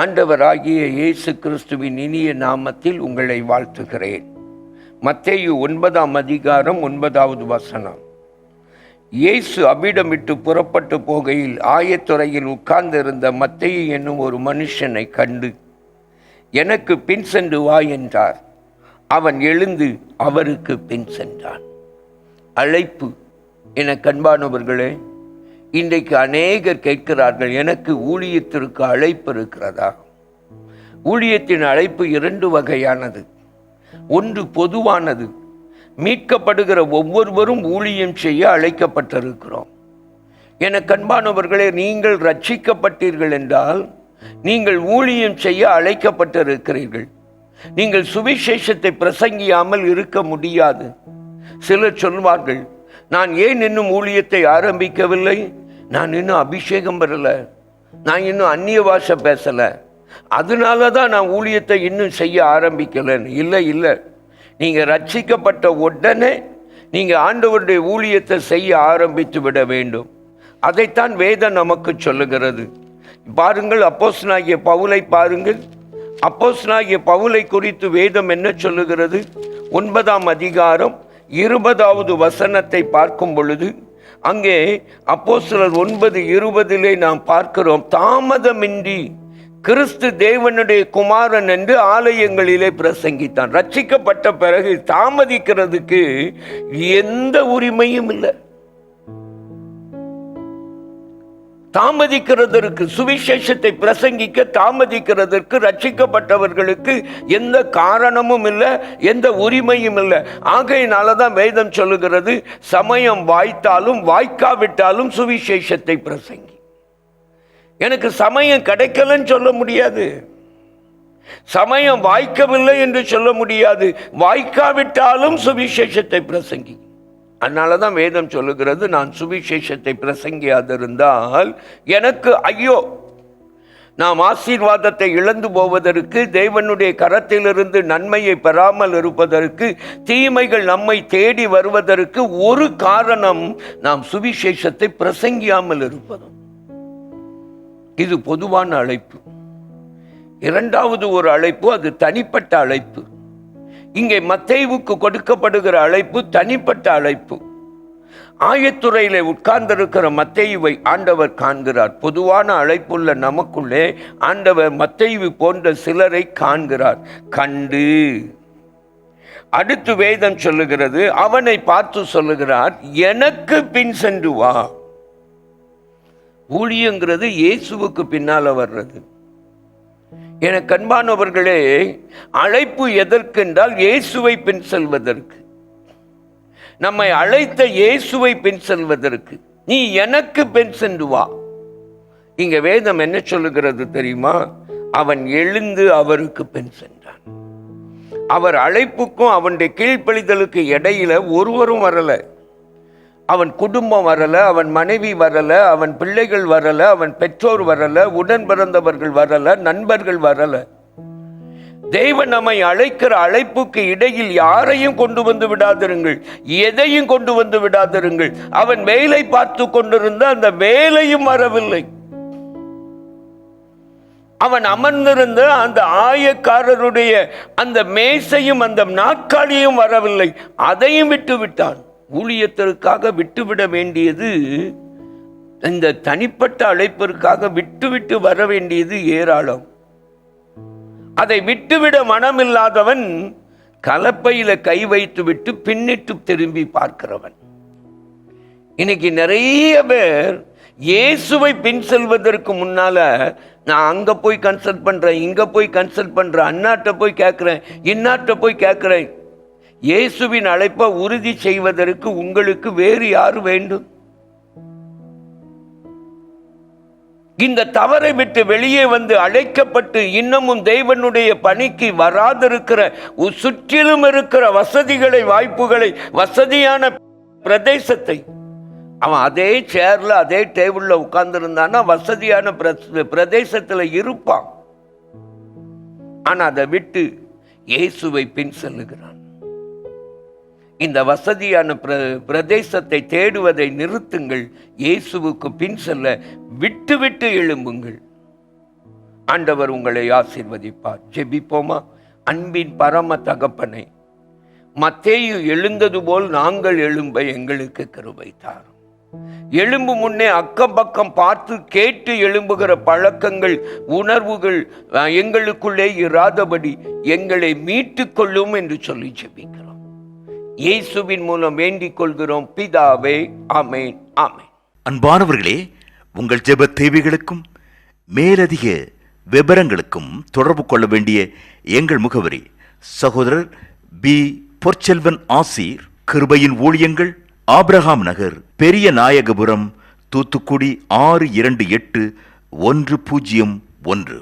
ஆண்டவராகிய இயேசு கிறிஸ்துவின் இனிய நாமத்தில் உங்களை வாழ்த்துகிறேன். மத்தேயு 9ஆம் அதிகாரம் 9வது வசனம். இயேசு அவ்விடமிட்டு புறப்பட்டு போகையில் ஆயத்துறையில் உட்கார்ந்திருந்த மத்தேயு என்னும் ஒரு மனுஷனை கண்டு, எனக்கு பின் சென்று வா என்றார். அவன் எழுந்து அவருக்கு பின் சென்றான். அழைப்பு. என கண்பானவர்களே, இன்றைக்கு அநேகர் கேட்கிறார்கள், எனக்கு ஊழியத்திற்கு அழைப்பு இருக்கிறதா? ஊழியத்தின் அழைப்பு 2 வகையானது. ஒன்று பொதுவானது. மீட்கப்படுகிற ஒவ்வொருவரும் ஊழியம் செய்ய அழைக்கப்பட்டிருக்கிறோம். என கண்பானவர்களே, நீங்கள் ரட்சிக்கப்பட்டீர்கள் என்றால் நீங்கள் ஊழியம் செய்ய அழைக்கப்பட்டிருக்கிறீர்கள். நீங்கள் சுவிசேஷத்தை பிரசங்கியாமல் இருக்க முடியாது. சிலர் சொல்வார்கள், நான் ஏன் இன்னும் ஊழியத்தை ஆரம்பிக்கவில்லை? நான் இன்னும் அபிஷேகம் பெறல, நான் இன்னும் அந்நிய பாஷை பேசல, அதனால தான் நான் ஊழியத்தை இன்னும் செய்ய ஆரம்பிக்கலன்னு. இல்லை, நீங்கள் ரட்சிக்கப்பட்ட உடனே நீங்கள் ஆண்டவருடைய ஊழியத்தை செய்ய ஆரம்பித்து விட வேண்டும். அதைத்தான் வேதம் நமக்கு சொல்லுகிறது. பாருங்கள், அப்போஸ்தலனாகிய பவுலை பாருங்கள். அப்போஸ்தலனாகிய பவுலை குறித்து வேதம் என்ன சொல்லுகிறது? 9ஆம் அதிகாரம் 20வது வசனத்தை பார்க்கும் பொழுது, அங்கே அப்போஸ்தலர் 9:20 நாம் பார்க்கிறோம், தாமதமின்றி கிறிஸ்து தேவனுடைய குமாரன் என்று ஆலயங்களிலே பிரசங்கித்தான். ரட்சிக்கப்பட்ட பிறகு தாமதிக்கிறதுக்கு எந்த உரிமையும் இல்லை. தாமதிக்கிறதற்கு, சுவிசேஷத்தை பிரசங்கிக்க தாமதிக்கிறதற்கு ரட்சிக்கப்பட்டவர்களுக்கு எந்த காரணமும் இல்லை, எந்த உரிமையும் இல்லை. ஆகையினாலதான் வேதம் சொல்லுகிறது, சமயம் வாய்த்தாலும் வாய்க்காவிட்டாலும் சுவிசேஷத்தை பிரசங்கி. எனக்கு சமயம் கிடைக்கலன்னு சொல்ல முடியாது, சமயம் வாய்க்கவில்லை என்று சொல்ல முடியாது. வாய்க்காவிட்டாலும் சுவிசேஷத்தை பிரசங்கி. அதனால தான் வேதம் சொல்லுகிறது, நான் சுவிசேஷத்தை பிரசங்கியாதிருந்தால் எனக்கு ஐயோ. நாம் ஆசீர்வாதத்தை இழந்து போவதற்கு, தேவனுடைய கரத்திலிருந்து நன்மையை பெறாமல் இருப்பதற்கு, தீமைகள் நம்மை தேடி வருவதற்கு ஒரு காரணம் நாம் சுவிசேஷத்தை பிரசங்கியாமல் இருப்பதும். இது பொதுவான அழைப்பு. 2வது ஒரு அழைப்பு, அது தனிப்பட்ட அழைப்பு. இங்கே மத்தேயுவுக்கு கொடுக்கப்படுகிற அழைப்பு தனிப்பட்ட அழைப்பு. ஆயத்துறையிலே உட்கார்ந்திருக்கிற மத்தேயுவை ஆண்டவர் காண்கிறார். பொதுவான அழைப்புள்ள நமக்குள்ளே ஆண்டவர் மத்தேயு போன்ற சிலரை காண்கிறார். கண்டு அடுத்து வேதம் சொல்லுகிறது, அவனை பார்த்து சொல்லுகிறார், எனக்கு பின் சென்று வா. ஊழியங்கிறது இயேசுவுக்கு பின்னால வர்றது. என கண்பானவர்களே, அழைப்பு எதற்கென்றால் இயேசுவை பின் செல்வதற்கு. நம்மை அழைத்த இயேசுவை பின் செல்வதற்கு. நீ எனக்கு பின் சென்று வா. இங்க வேதம் என்ன சொல்லுகிறது தெரியுமா? அவன் எழுந்து அவருக்கு பின் சென்றான். அவர் அழைப்புக்கும் அவனுடைய கீழ்ப்படிதலுக்கு இடையில ஒருவரும் வரல. அவன் குடும்பம் வரல, அவன் மனைவி வரல, அவன் பிள்ளைகள் வரல, அவன் பெற்றோர் வரல, உடன் பிறந்தவர்கள் வரல, நண்பர்கள் வரல. தேவன் நம்மை அழைக்கிற அழைப்புக்கு இடையில் யாரையும் கொண்டு வந்து விடாதிருங்கள், எதையும் கொண்டு வந்து விடாதிருங்கள். அவன் வேலை பார்த்து கொண்டிருந்த அந்த வேலையும் வரவில்லை. அவன் அமர்ந்திருந்த அந்த ஆயக்காரருடைய அந்த மேசையும் அந்த நாற்காலியும் வரவில்லை. அதையும் விட்டு விட்டான். ஊழியத்திற்காக விட்டுவிட வேண்டியது, இந்த தனிப்பட்ட அழைப்பிற்காக விட்டு வர வேண்டியது ஏராளம். அதை விட்டுவிட மனமில்லாதவன் கலப்பையில கை வைத்து விட்டு பின்னிட்டு திரும்பி பார்க்கிறவன். இன்னைக்கு நிறைய பேர் இயேசுவை பின் செல்வதற்கு முன்னால, நான் அங்க போய் கன்சல்ட் பண்றேன், இங்க போய் கன்சல்ட் பண்றேன், அண்ணாட்ட போய் கேட்கிறேன், இன்னாட்ட போய் கேட்கிறேன். இயேசுவின் அழைப்பை உறுதி செய்வதற்கு உங்களுக்கு வேறு யாரு வேண்டும்? இந்த தவறை விட்டு வெளியே வந்து அழைக்கப்பட்டு இன்னமும் தேவனுடைய பணிக்கு வராதிருக்கிற, சுற்றிலும் இருக்கிற வசதிகளை, வாய்ப்புகளை, வசதியான பிரதேசத்தை, அவன் அதே சேர்ல அதே டேபிள்ல உட்கார்ந்து இருந்தான்னா வசதியான பிரதேசத்துல இருப்பான். ஆனா அதை விட்டு இயேசுவை பின் செல்லுகிறான். இந்த வசதியான பிரதேசத்தை தேடுவதை நிறுத்துங்கள். இயேசுவுக்கு பின் செல்ல விட்டு எழும்புங்கள். ஆண்டவர் உங்களை ஆசீர்வதிப்பார். ஜெபிப்போமா? அன்பின் பரம தகப்பனே, மத்தேயு எழுந்தது போல் நாங்கள் எழும்ப எங்களுக்கு கிருபை தாரும். எழும்பு முன்னே அக்கம் பக்கம் பார்த்து கேட்டு எழும்புகிற பழக்கங்கள், உணர்வுகள் எங்களுக்குள்ளே இராதபடி எங்களை மீட்டு கொள்ளும் என்று சொல்லி ஜெபிக்கிறோம். இயேசுவின் மூலம் வேண்டிக் கொள்கிறோம் பிதாவே. ஆமேன், ஆமேன். அன்பானவர்களே, உங்கள் ஜெப தேவைகளுக்கும் மேலதிக விபரங்களுக்கும் தொடர்பு கொள்ள வேண்டிய எங்கள் முகவரி: சகோதரர் பி. பொற்செல்வன் ஆசீர், கிருபையின் ஊழியங்கள், ஆபிரகாம் நகர், பெரிய நாயகபுரம், தூத்துக்குடி 628101.